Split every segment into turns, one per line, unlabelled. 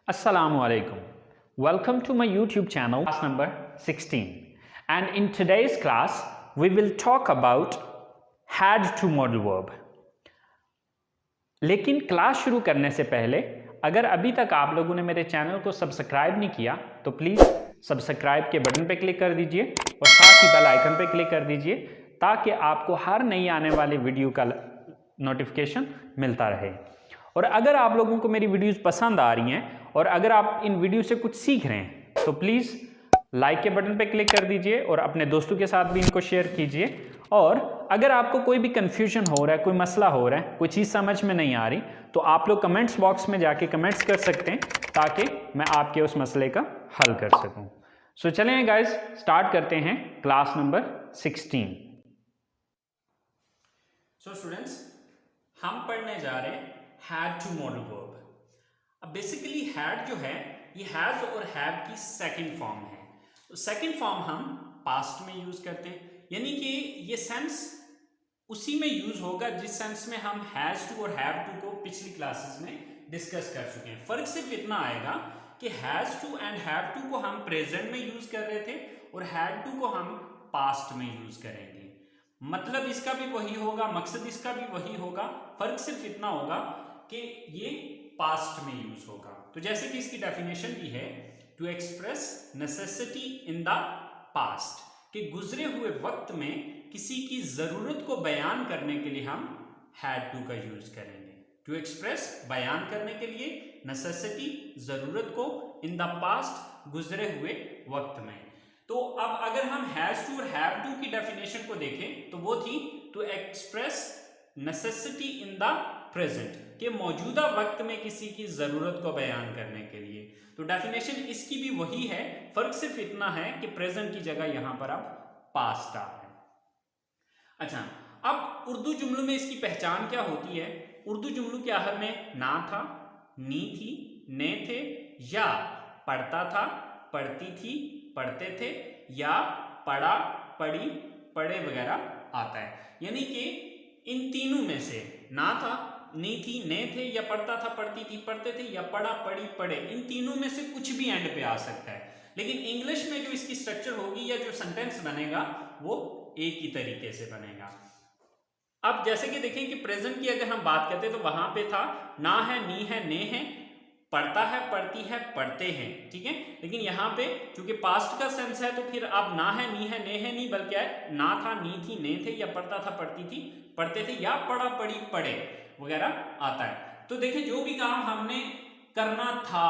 Assalamu alaikum. Welcome to my YouTube channel, class number 16. And in today's class, we will talk about had to modal verb. लेकिन class शुरू करने से पहले अगर अभी तक आप लोगों ने मेरे चैनल को सब्सक्राइब नहीं किया तो प्लीज़ सब्सक्राइब के बटन पे क्लिक कर दीजिए और साथ ही बेल आइकन पे क्लिक कर दीजिए ताकि आपको हर नई आने वाली वीडियो का नोटिफिकेशन मिलता रहे। और अगर आप लोगों को मेरी वीडियोस पसंद आ रही हैं और अगर आप इन वीडियो से कुछ सीख रहे हैं तो प्लीज़ लाइक के बटन पे क्लिक कर दीजिए और अपने दोस्तों के साथ भी इनको शेयर कीजिए। और अगर आपको कोई भी कंफ्यूजन हो रहा है, कोई मसला हो रहा है, कोई चीज़ समझ में नहीं आ रही तो आप लोग कमेंट्स बॉक्स में जाके कमेंट्स कर सकते हैं ताकि मैं आपके उस मसले का हल कर सकूं। सो चलें गाइस, स्टार्ट करते हैं क्लास नंबर 16। सो स्टूडेंट्स, हम पढ़ने जा रहे हैं हैड टू मॉडल वर्ब। अब बेसिकली हैड जो है ये हैज और हैव की सेकंड फॉर्म है। तो सेकंड फॉर्म हम पास्ट में यूज करते हैं, यानी कि ये सेंस उसी में यूज होगा जिस सेंस में हम हैज टू और हैव टू को पिछली क्लासेस में डिस्कस कर चुके हैं। फर्क सिर्फ इतना आएगा कि has to and have to को हम प्रेजेंट में यूज कर रहे थे और हैड टू को हम पास्ट में यूज करेंगे। मतलब इसका भी वही होगा, मकसद इसका भी वही होगा, फर्क सिर्फ इतना होगा कि ये पास्ट में यूज होगा। तो जैसे कि इसकी डेफिनेशन भी है, to express necessity in the past, कि गुजरे हुए वक्त में किसी की जरूरत को बयान करने के लिए हम हैड टू का यूज करेंगे। टू एक्सप्रेस बयान करने के लिए, नेसेसिटी जरूरत को, इन द पास्ट गुजरे हुए वक्त में। तो अब अगर हम हैज टू और हैव टू की डेफिनेशन को देखें तो वो थी to express necessity in the present, के मौजूदा वक्त में किसी की जरूरत को बयान करने के लिए। तो डेफिनेशन इसकी भी वही है, फर्क सिर्फ इतना है कि प्रेजेंट की जगह यहां पर अब पास्ट आ है। अच्छा, अब उर्दू जुमलों में इसकी पहचान क्या होती है? उर्दू जुमलों के आखिर में ना था, नी थी, ने थे, या पढ़ता था, पढ़ती थी, पढ़ते थे, या पढ़ा, पढ़ी, पढ़े वगैरह आता है। यानी कि इन तीनों में से ना था, नी थी, ने थे, या पढ़ता था, पढ़ती थी, पढ़ते थे, या पढ़ा, पढ़ी, पढ़े, इन तीनों में से कुछ भी एंड पे आ सकता है। लेकिन इंग्लिश में जो इसकी स्ट्रक्चर होगी या जो सेंटेंस बनेगा वो एक ही तरीके से बनेगा। अब जैसे कि देखें कि प्रेजेंट की अगर हम बात करते हैं तो वहां पे था ना है, नी है, ने है, पढ़ता है, पढ़ती है, पढ़ते हैं, ठीक है। लेकिन यहाँ पे चूंकि पास्ट का सेंस है तो फिर अब ना है, नी है, ने है, नहीं, बल्कि है ना था, नी थी, ने थे, या पढ़ता था, पढ़ती थी, पढ़ते थे, या पढ़ा, पढ़ी, पढ़े वगैरह आता है। तो देखिए, जो भी काम हमने करना था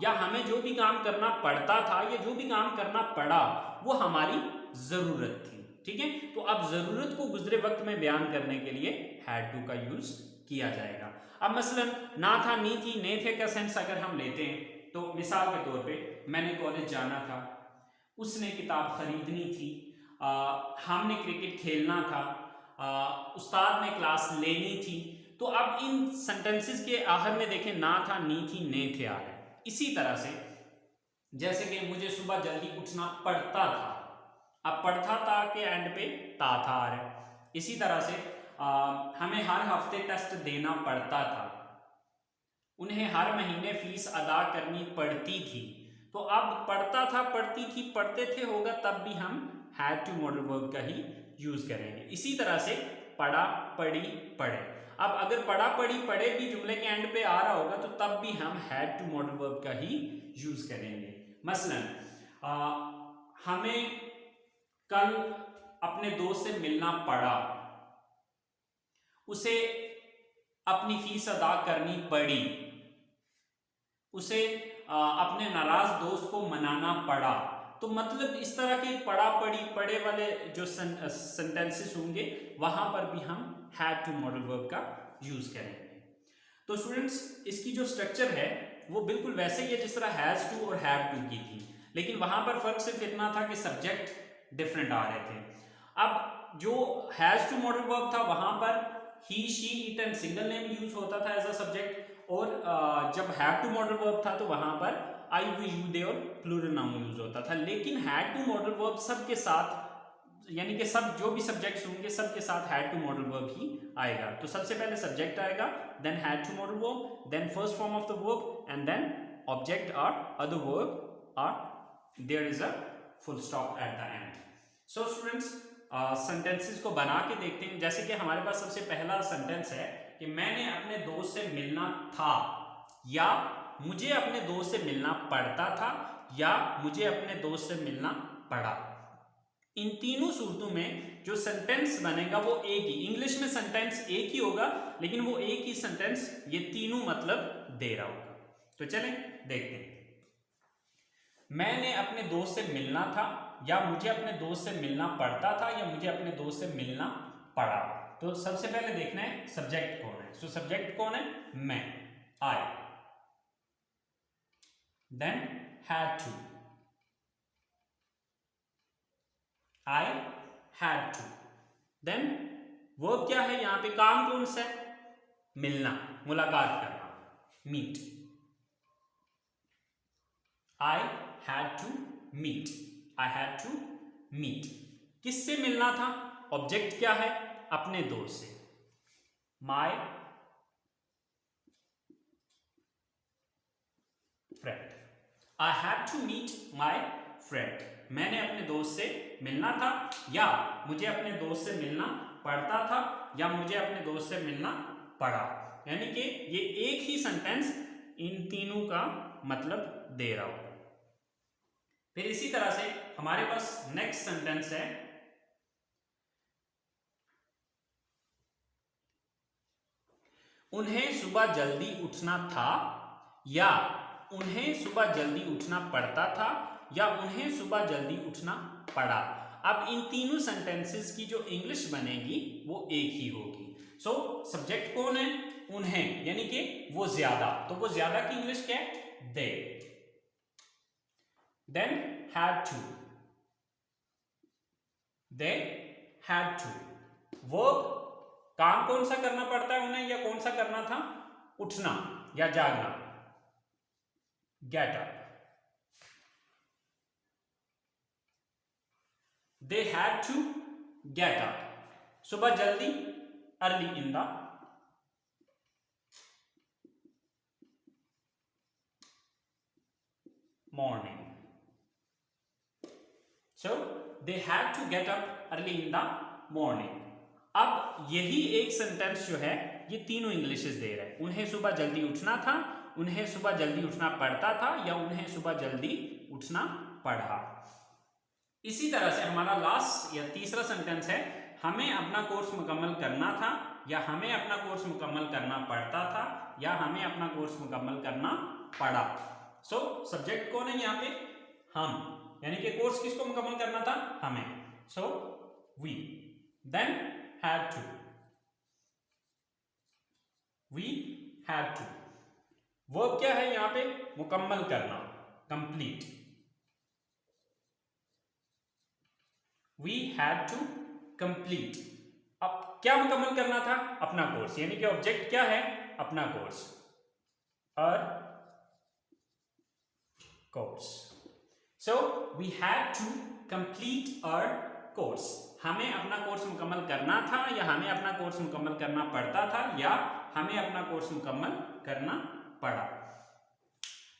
या हमें जो भी काम करना पड़ता था या जो भी काम करना पड़ा वो हमारी जरूरत थी, ठीक है। तो अब जरूरत को गुजरे वक्त में बयान करने के लिए हैड टू का यूज किया जाएगा। अब मसलन ना था, नी थी, ने थे का सेंस अगर हम लेते हैं तो मिसाल के तौर पे मैंने कॉलेज जाना था, उसने किताब खरीदनी थी, हमने क्रिकेट खेलना था, उस्ताद ने क्लास लेनी थी। तो अब इन सेंटेंसेस के आखिर में देखें ना था, नी थी, ने थे आ रहे हैं। इसी तरह से जैसे कि मुझे सुबह जल्दी उठना पड़ता था, अब पढ़ता था के एंड पे ता था आ रहा है। इसी तरह से हमें हर हफ्ते टेस्ट देना पड़ता था, उन्हें हर महीने फीस अदा करनी पड़ती थी। तो अब पढ़ता था, पढ़ती थी, पढ़ते थे होगा तब भी हम हैड टू मॉडल वर्ब का ही यूज करेंगे। इसी तरह से पढ़ा, पढ़ी, पढ़े। अब अगर पढ़ा, पढ़ी, पढ़े भी जुमले के एंड पे आ रहा होगा तो तब भी हम हैड टू मॉडल वर्ब का ही यूज करेंगे। मसलन हमें कल अपने दोस्त से मिलना पड़ा, उसे अपनी फीस अदा करनी पड़ी, उसे अपने नाराज दोस्त को मनाना पड़ा। तो मतलब इस तरह के पढ़ा, पढ़ी, पढ़े वाले जो सेंटेंसेस होंगे वहां पर भी हम हैड टू मॉडल वर्ब का यूज करेंगे। तो स्टूडेंट्स, इसकी जो स्ट्रक्चर है वो बिल्कुल वैसे ही है जिस तरह हैज टू और हैव टू की थी, लेकिन वहां पर फर्क सिर्फ इतना था कि सब्जेक्ट डिफरेंट आ रहे थे। अब जो हैज टू मॉडल वर्ब था वहां पर he, she, it and single name use होता था एज अ सब्जेक्ट, और जब हैव टू मॉडल वर्ब था तो वहां पर आई, वी, यू, दे और प्लूरल नाउन यूज होता था। लेकिन हैड टू मॉडल वर्ब सबके साथ, यानी कि सब जो भी सब्जेक्ट्स होंगे सबके साथ हैड टू मॉडल वर्ब ही आएगा। तो सबसे पहले सब्जेक्ट आएगा, then had to modal verb, then first form of the verb and then object or other verb or there is a full stop at the end. So students, sentences को बना के देखते हैं. जैसे कि हमारे पास सबसे पहला सेंटेंस है कि मैंने अपने दोस्त से मिलना था, या मुझे अपने दोस्त से मिलना पड़ता था, या मुझे अपने दोस्त से मिलना पड़ा. इन तीनों सूरतों में जो सेंटेंस बनेगा वो एक ही, इंग्लिश में सेंटेंस एक ही होगा, लेकिन वो एक ही सेंटेंस ये तीनों मतलब दे रहा होगा. तो चलें देखते हैं. मैंने अपने दोस्त से मिलना था, या मुझे अपने दोस्त से मिलना पड़ता था, या मुझे अपने दोस्त से मिलना पड़ा. तो सबसे पहले देखना है सब्जेक्ट कौन है. सो सब्जेक्ट कौन है? मैं, I. Then had to, I had to. Then verb क्या है यहां पे? काम कौन सा है? मिलना, मुलाकात करना, meet. I had to meet. I had to meet. किससे मिलना था? ऑब्जेक्ट क्या है? अपने दोस्त से, my friend. I had to meet my friend. मैंने अपने दोस्त से मिलना था, या मुझे अपने दोस्त से मिलना पड़ता था, या मुझे अपने दोस्त से मिलना पड़ा. यानी कि ये एक ही सेंटेंस इन तीनों का मतलब दे रहा होगा. फिर इसी तरह से हमारे पास नेक्स्ट सेंटेंस है, उन्हें सुबह जल्दी उठना था, या उन्हें सुबह जल्दी उठना पड़ता था, या उन्हें सुबह जल्दी उठना पड़ा. अब इन तीनों सेंटेंसेस की जो इंग्लिश बनेगी वो एक ही होगी. सो सब्जेक्ट कौन है? उन्हें, यानी कि वो ज्यादा. तो वो ज्यादा की इंग्लिश क्या है? They. Then had to, they had to. Verb, काम कौन सा करना पड़ता है उन्हें, या कौन सा करना था? उठना या जागना, get up. They had to get up. सुबह जल्दी, early in the morning. So they had to get up early in the morning. अब यही एक सेंटेंस जो है ये तीनों इंग्लिशेस दे रहा है. उन्हें सुबह जल्दी उठना था, उन्हें सुबह जल्दी उठना पड़ता था, या उन्हें सुबह जल्दी उठना पड़ा. इसी तरह से हमारा लास्ट या तीसरा सेंटेंस है, हमें अपना कोर्स मुकम्मल करना था, या हमें अपना कोर्स मुकम्मल करना पड़ता था, या हमें अपना कोर्स मुकम्मल करना पड़ा. सो सब्जेक्ट कौन है यहाँ पे? हम, यानी कि कोर्स किसको मुकम्मल करना था? हमें. So we. Then had to, we had to. Verb क्या है यहाँ पे? मुकम्मल करना, complete. We had to complete. अब क्या मुकम्मल करना था? अपना कोर्स, यानी कि ऑब्जेक्ट क्या है? अपना कोर्स, और course. So we had to complete our course. हमें अपना कोर्स मुकम्मल करना था, या हमें अपना कोर्स मुकम्मल करना पड़ता था, या हमें अपना कोर्स मुकम्मल करना पड़ा.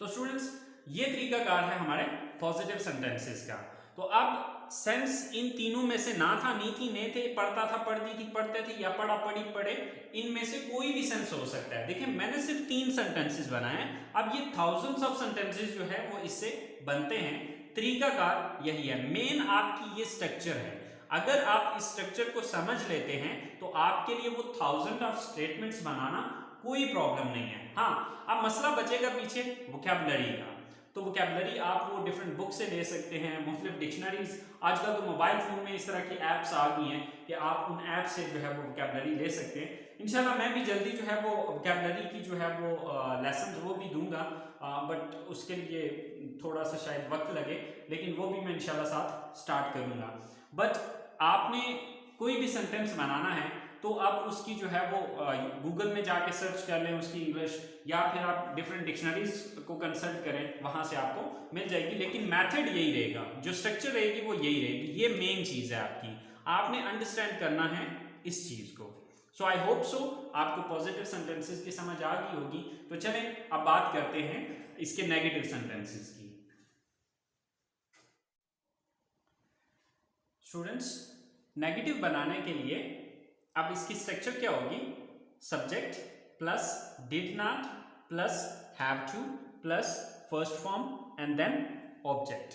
तो स्टूडेंट्स, ये तरीकाकार है हमारे पॉजिटिव सेंटेंसेस का. तो अब सेंस इन तीनों में से ना था, नी थी, ने थे, पढ़ता था, पढ़ती थी, पढ़ते थे, या पढ़ा, पढ़ी, पढ़े, इनमें से कोई भी सेंस हो सकता है. देखिए मैंने सिर्फ 3 सेंटेंसेस बनाए हैं. अब ये थाउजेंड्स ऑफ सेंटेंसेस जो है वो इससे बनते हैं. तरीकाकार यही है. मेन आपकी ये स्ट्रक्चर है. अगर आप इस स्ट्रक्चर को समझ लेते हैं तो आपके लिए वो थाउजेंड ऑफ स्टेटमेंट्स बनाना कोई प्रॉब्लम नहीं है. हाँ, अब मसला बचेगा पीछे वोकैबुलरी का. तो वोकैबुलरी आप वो डिफरेंट बुक से ले सकते हैं, मुख्तलिफ डिक्शनरीज. आजकल तो मोबाइल फ़ोन में इस तरह की ऐप्स आ गई हैं कि आप उन ऐप से जो है वो वोकैबुलरी ले सकते हैं. इंशाल्लाह मैं भी जल्दी जो है वो वोकैबुलरी की जो है वो लेसन वो भी दूंगा, बट उसके लिए थोड़ा सा शायद वक्त लगे, लेकिन वो भी मैं इंशाल्लाह साथ स्टार्ट करूँगा. बट आपने कोई भी सेंटेंस बनाना है तो आप उसकी जो है वो गूगल में जाके सर्च कर लें उसकी इंग्लिश, या फिर आप डिफरेंट डिक्शनरीज को कंसल्ट करें, वहाँ से आपको मिल जाएगी. लेकिन मेथड यही रहेगा, जो स्ट्रक्चर रहेगी वो यही रहेगी. ये मेन चीज़ है आपकी. आपने अंडरस्टैंड करना है इस चीज़ को. सो आई होप सो आपको पॉजिटिव सेंटेंसेस की समझ आ गई होगी। तो चलें अब बात करते हैं इसके नेगेटिव सेंटेंसेस की। स्टूडेंट्स, नेगेटिव बनाने के लिए अब इसकी स्ट्रक्चर क्या होगी? Subject plus did not plus have to plus first form and then object.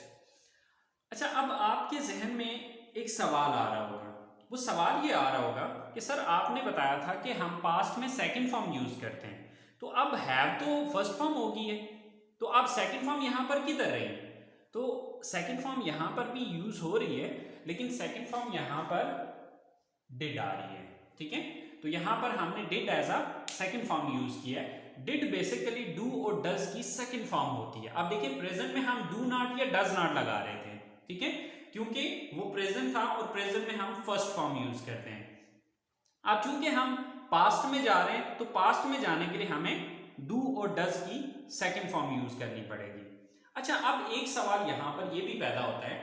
अच्छा, अब आपके जहन में एक सवाल आ रहा होगा। वो सवाल ये आ रहा होगा कि सर आपने बताया था कि हम पास्ट में सेकंड फॉर्म यूज करते हैं, तो अब हैव तो फर्स्ट फॉर्म हो गई है, तो अब सेकंड फॉर्म यहां पर किधर रही? तो सेकंड फॉर्म यहां पर भी यूज हो रही है, लेकिन सेकंड फॉर्म यहां पर डिड आ रही है। ठीक है, तो यहां पर हमने did as a second form use किया है। डिड बेसिकली डू और डज की सेकंड फॉर्म होती है। अब देखिए, प्रेजेंट में हम डू नॉट या डज नॉट लगा रहे थे, ठीक है, क्योंकि वो प्रेजेंट था और प्रेजेंट में हम फर्स्ट फॉर्म यूज करते हैं। अब चूंकि हम पास्ट में जा रहे हैं, तो पास्ट में जाने के लिए हमें डू और डज की सेकंड फॉर्म यूज करनी पड़ेगी। अच्छा, अब एक सवाल यहां पर यह भी पैदा होता है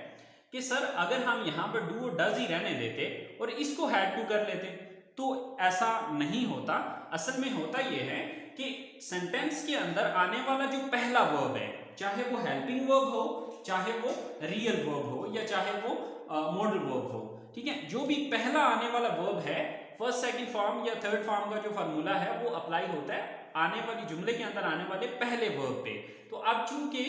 कि सर अगर हम यहां पर डू और डज ही रहने देते और इसको हैड टू कर लेते, तो ऐसा नहीं होता। असल में होता यह है कि सेंटेंस के अंदर आने वाला जो पहला वर्ब है, चाहे वो हेल्पिंग वर्ब हो, चाहे वो रियल वर्ब हो, या चाहे वो मॉडल वर्ब हो, ठीक है, जो भी पहला आने वाला वर्ब है, फर्स्ट सेकंड फॉर्म या थर्ड फॉर्म का जो फार्मूला है वो अप्लाई होता है आने वाली जुमले के अंदर आने वाले पहले वर्ब पे। तो अब चूंकि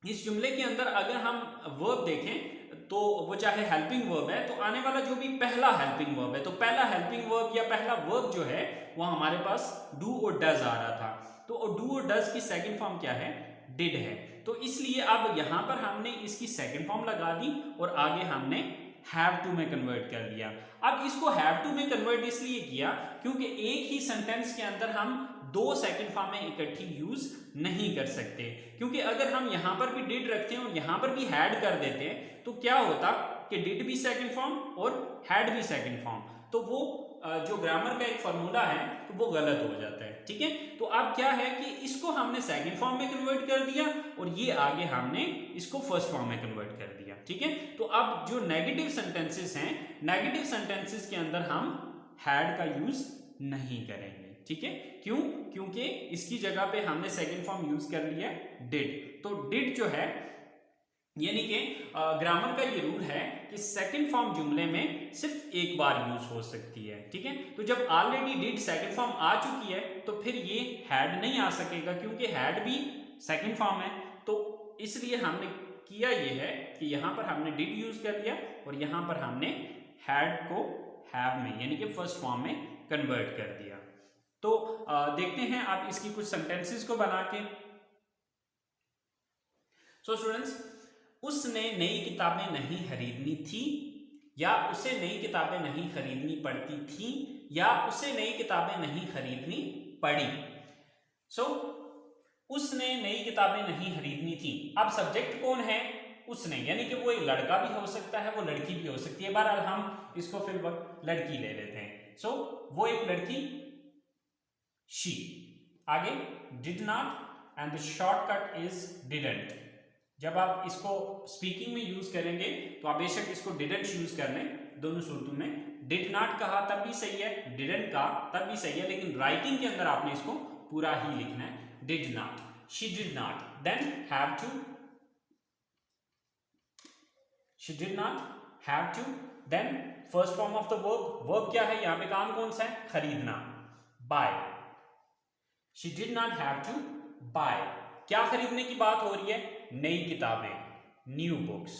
इस जुमले के अंदर अगर हम वर्ब देखें तो वो चाहे हेल्पिंग वर्ब है, तो आने वाला जो भी पहला हेल्पिंग वर्ब है, तो पहला हेल्पिंग वर्ब या पहला वर्ब जो है वो हमारे पास डू और डज आ रहा था। तो डू और डज की सेकंड फॉर्म क्या है? डिड है। तो इसलिए अब यहां पर हमने इसकी सेकंड फॉर्म लगा दी और आगे हमने हैव टू में कन्वर्ट कर दिया। अब इसको हैव टू में कन्वर्ट इसलिए किया क्योंकि एक ही सेंटेंस के अंदर हम दो सेकंड फॉर्म में इकट्ठी यूज नहीं कर सकते, क्योंकि अगर हम यहां पर भी डिड रखते हैं और यहां पर भी हैड कर देते हैं तो क्या होता कि डिड भी सेकंड फॉर्म और हैड भी सेकंड फॉर्म, तो वो जो ग्रामर का एक फॉर्मूला है तो वो गलत हो जाता है। ठीक है, तो अब क्या है कि इसको हमने सेकंड फॉर्म में कन्वर्ट कर दिया और ये आगे हमने इसको फर्स्ट फॉर्म में कन्वर्ट कर दिया। ठीक है, तो अब जो नेगेटिव सेंटेंसेस हैं, नेगेटिव सेंटेंसेस के अंदर हम हैड का यूज नहीं करेंगे। ठीक है, क्यों? क्योंकि इसकी जगह पे हमने सेकंड फॉर्म यूज कर लिया डिड। तो डिड जो है, यानी कि ग्रामर का ये रूल है कि सेकंड फॉर्म जुमले में सिर्फ एक बार यूज हो सकती है। ठीक है, तो जब ऑलरेडी डिड सेकंड फॉर्म आ चुकी है तो फिर ये हैड नहीं आ सकेगा, क्योंकि हैड भी सेकंड फॉर्म है। तो इसलिए हमने किया ये है कि यहां पर हमने डिड यूज कर लिया और यहां पर हमने हैड को हैव में यानी कि फर्स्ट फॉर्म में कन्वर्ट कर दिया। तो देखते हैं आप इसकी कुछ सेंटेंसेस को बना के। सो स्टूडेंट्स, उसने नई किताबें नहीं खरीदनी थी, या उसे नई किताबें नहीं खरीदनी पड़ती थी, या उसे नई किताबें नहीं खरीदनी पड़ी। सो उसने नई किताबें नहीं खरीदनी थी। अब सब्जेक्ट कौन है? उसने, यानी कि वो एक लड़का भी हो सकता है, वो लड़की भी हो सकती है। बहरहाल हम इसको फिर वक्त लड़की ले लेते हैं। सो वो एक लड़की, शी। आगे did not and the shortcut is didn't. जब आप इसको स्पीकिंग में यूज करेंगे तो आप बेशक इसको डिडंट यूज कर लें, दोनों सूरतों में। डिड नॉट कहा तब भी सही है, डिडंट कहा तब भी सही है, लेकिन राइटिंग के अंदर आपने इसको पूरा ही लिखना है। Did not, she did not, then have to, she did not, have to, then first form of the verb. Verb क्या है यहां पे? काम कौन सा है? खरीदना, buy. She did not have to buy. क्या खरीदने की बात हो रही है? नई किताबें, new books.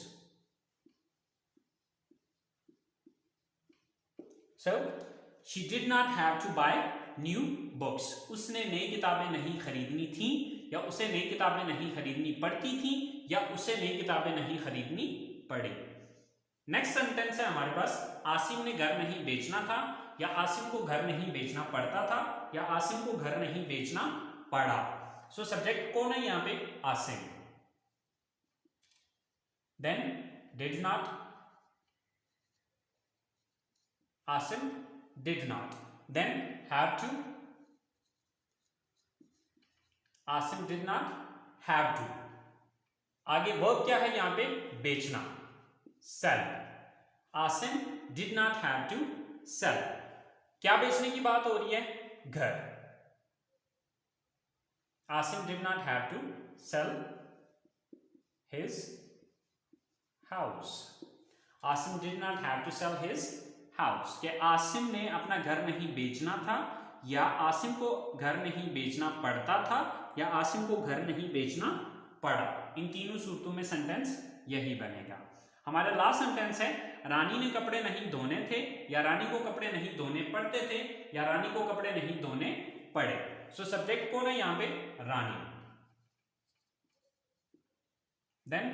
So she did not have to buy new books. उसने नई किताबें नहीं खरीदनी थी, या उसे नई किताबें नहीं खरीदनी पड़ती थी, या उसे नई किताबें नहीं खरीदनी पड़ी। नेक्स्ट सेंटेंस है हमारे पास, आसिम ने घर नहीं बेचना था, या आसिम को घर नहीं बेचना पड़ता था, या आसिम को घर नहीं बेचना पड़ा। सो सब्जेक्ट कौन है यहां पे? Asim. Then did not, Asim did not, then have to, Asim did not have to। आगे वर्ब क्या है यहां पे? बेचना, sell। Asim did not have to sell। क्या बेचने की बात हो रही है? घर। Asim did not have to sell his house. Asim did not have to sell his house. कि आसिम ने अपना घर नहीं बेचना था, या आसिम को घर नहीं बेचना पड़ता था, या आसिम को घर नहीं बेचना पड़ा। इन तीनों सूरतों में सेंटेंस यही बनेगा। हमारा लास्ट सेंटेंस है रानी ने कपड़े नहीं धोने थे, या रानी को कपड़े नहीं धोने पड़ते थे, या रानी को कपड़े नहीं धोने पड़े। सो सब्जेक्ट कौन है यहां पे? Rani. Then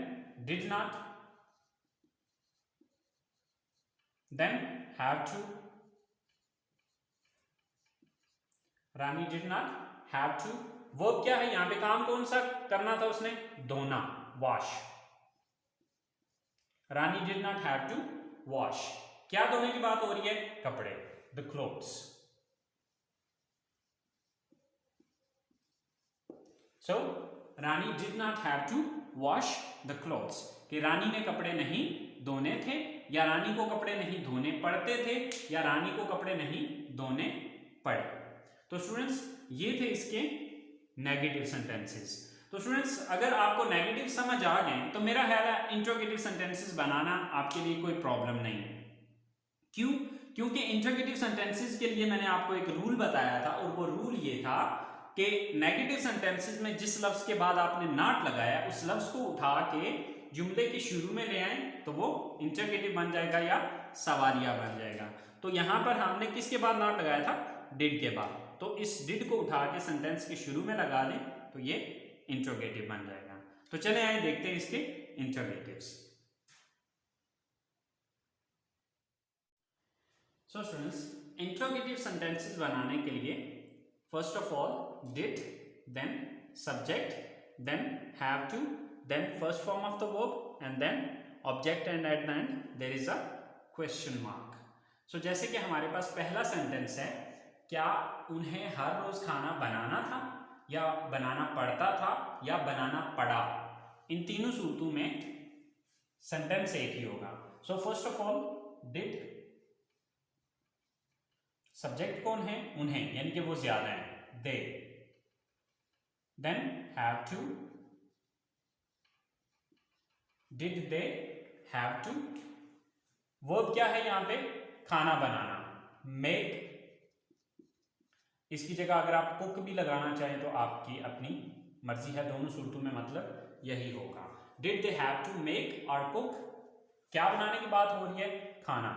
did not, then have to. Rani did not have to. Verb क्या है यहां पे? काम कौन सा करना था उसने? धोना, wash. Rani did not have to wash. क्या धोने की बात हो रही है? कपड़े, the clothes. So Rani did not have to wash the clothes. कि रानी ने कपड़े नहीं धोने थे, या रानी को कपड़े नहीं धोने पड़ते थे, या रानी को कपड़े नहीं धोने पड़े। तो स्टूडेंट्स ये थे इसके नेगेटिव सेंटेंसेस। तो स्टूडेंट्स अगर आपको नेगेटिव समझ आ गए तो मेरा ख्याल है इंट्रोगेटिव सेंटेंसेस बनाना आपके लिए कोई प्रॉब्लम नहीं है। क्यों? क्योंकि इंट्रोगेटिव सेंटेंसेस के लिए मैंने आपको एक रूल बताया था, और वो रूल ये था कि नेगेटिव सेंटेंसेस में जिस लफ्ज के बाद आपने नॉट लगाया उस लफ्ज को उठा के जुमले के शुरू में ले आए तो वो इंट्रोगेटिव बन जाएगा या सवालिया बन जाएगा। तो यहां पर हमने किसके बाद नॉट लगाया था? डिड के बाद। तो इस डिड को उठा के सेंटेंस के शुरू में लगा दें तो ये इंट्रोगेटिव बन जाएगा। तो चले आए देखते हैं इसके interrogatives. So students interrogative sentences बनाने के लिए first of all did, then subject, then have to, then first form of the verb, and then object, and at the end there is a question mark. So जैसे कि हमारे पास पहला sentence है, क्या उन्हें हर रोज खाना बनाना था, या बनाना पड़ता था, या बनाना पड़ा। इन तीनों सूरतों में सेंटेंस एक ही होगा। So first of all did, subject कौन है? उन्हें, यानी कि वो ज्यादा है, they. Then have to, did they have to. Verb क्या है यहां पे? खाना बनाना, मेक। इसकी जगह अगर आप कुक भी लगाना चाहें तो आपकी अपनी मर्जी है, दोनों सूरतों में मतलब यही होगा। Did they have to make और कुक। क्या बनाने की बात हो रही है? खाना,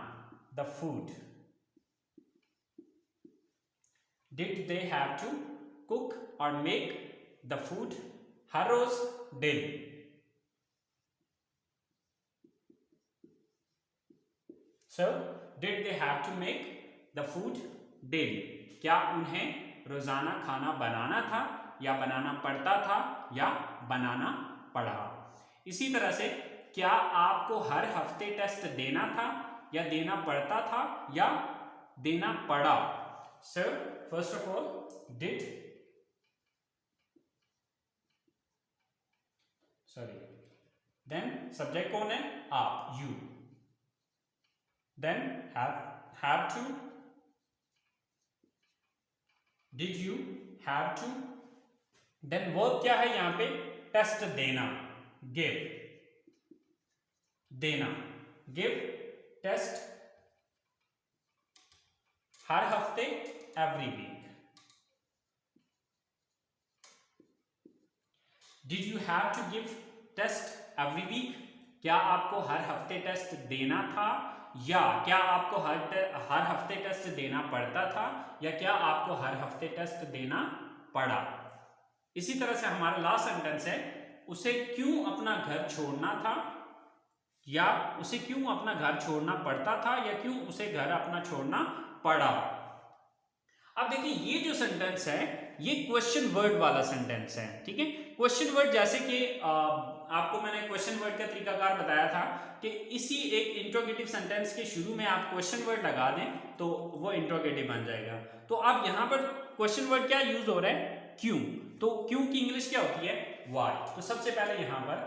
the food. Did they have to cook और मेक द फूड, हर रोज, daily. So did they have to make the food daily. क्या उन्हें रोजाना खाना बनाना था, या बनाना पड़ता था, या बनाना पड़ा। इसी तरह से क्या आपको हर हफ्ते टेस्ट देना था, या देना पड़ता था, या देना पड़ा। So first of all did, sorry, then subject कौन है? आप, you. Then have to, did you have to. Then verb क्या है यहां पे? टेस्ट देना, गिव, देना, गिव टेस्ट, हर हफ्ते, every week. Did you have to give test every week. क्या आपको हर हफ्ते टेस्ट देना था, या क्या आपको हर हफ्ते टेस्ट देना पड़ता था, या क्या आपको हर हफ्ते टेस्ट देना पड़ा। इसी तरह से हमारा लास्ट सेंटेंस है, उसे क्यों अपना घर छोड़ना था, या उसे क्यों अपना घर छोड़ना पड़ता था, या क्यों उसे घर अपना छोड़ना पड़ा। अब देखिए ये जो सेंटेंस है ये क्वेश्चन वर्ड वाला सेंटेंस है, ठीक है। क्वेश्चन वर्ड जैसे कि आपको मैंने क्वेश्चन वर्ड का तरीकाकार बताया था कि इसी एक इंट्रोगेटिव सेंटेंस के शुरू में आप क्वेश्चन वर्ड लगा दें तो वो इंट्रोगेटिव बन जाएगा। तो अब यहां पर क्वेश्चन वर्ड क्या यूज हो रहा है? क्यों। तो क्यों की इंग्लिश क्या होती है? वाई। तो सबसे पहले यहां पर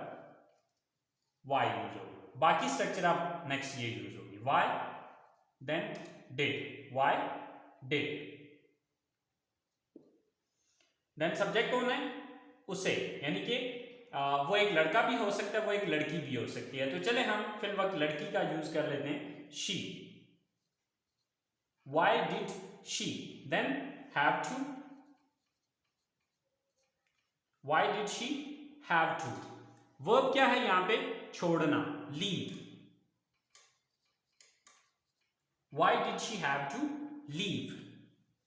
वाई यूज होगी, बाकी स्ट्रक्चर आप नेक्स्ट ये यूज होगी। Why, then did, why, did. Then subject कौन है? उसे, यानी कि वो एक लड़का भी हो सकता है, वो एक लड़की भी हो सकती है। तो चले हम फिल वक्त लड़की का यूज कर लेते हैं, she. Why did she? Then have to. Why did she have to? Verb क्या है यहां पे? छोड़ना, leave. Why did she have to leave?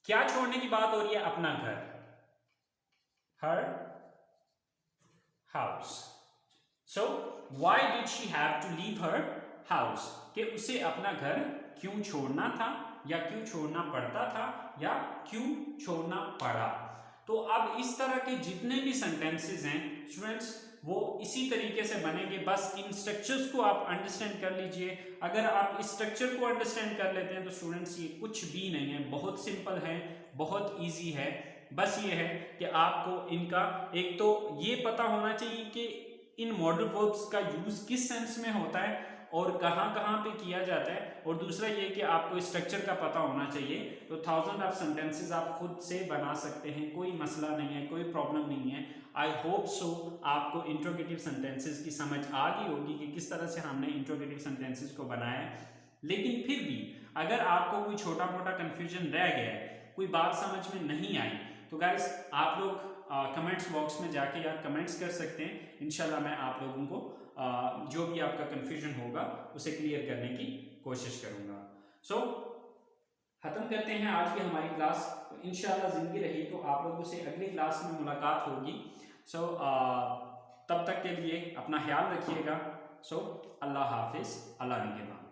क्या छोड़ने की बात हो रही है? अपना घर, her house. So why did she have to leave her house? कि उसे अपना घर क्यों छोड़ना था, या क्यों छोड़ना पड़ता था, या क्यों छोड़ना पड़ा। तो अब इस तरह के जितने भी सेंटेंसेस हैं स्टूडेंट्स, वो इसी तरीके से बनेंगे। बस इन स्ट्रक्चर्स को आप अंडरस्टैंड कर लीजिए। अगर आप इस स्ट्रक्चर को अंडरस्टैंड कर लेते हैं तो स्टूडेंट्स ये कुछ भी नहीं है, बहुत सिंपल है, बहुत इजी है। बस ये है कि आपको इनका एक तो ये पता होना चाहिए कि इन मॉडल वर्ब्स का यूज किस सेंस में होता है और कहाँ कहाँ पे किया जाता है, और दूसरा ये कि आपको स्ट्रक्चर का पता होना चाहिए। तो 1000 ऑफ सेंटेंसेस आप खुद से बना सकते हैं, कोई मसला नहीं है, कोई प्रॉब्लम नहीं है। आई होप सो आपको इंट्रोगेटिव सेंटेंसेस की समझ आ गई होगी कि किस तरह से हमने इंट्रोगेटिव सेंटेंसेस को बनाया है। लेकिन फिर भी अगर आपको कोई छोटा मोटा कन्फ्यूजन रह गया है, कोई बात समझ में नहीं आई, तो गाइस आप लोग कमेंट्स बॉक्स में जाके या कमेंट्स कर सकते हैं। इंशाल्लाह मैं आप लोगों को जो भी आपका कन्फ्यूजन होगा उसे क्लियर करने की कोशिश करूंगा। सो खत्म करते हैं आज की हमारी क्लास। तो इंशाल्लाह जिंदगी रही तो आप लोगों से अगली क्लास में मुलाकात होगी। सो तब तक के लिए अपना ख्याल रखिएगा। सो अल्लाह हाफिज, अल्लाह निगहबान।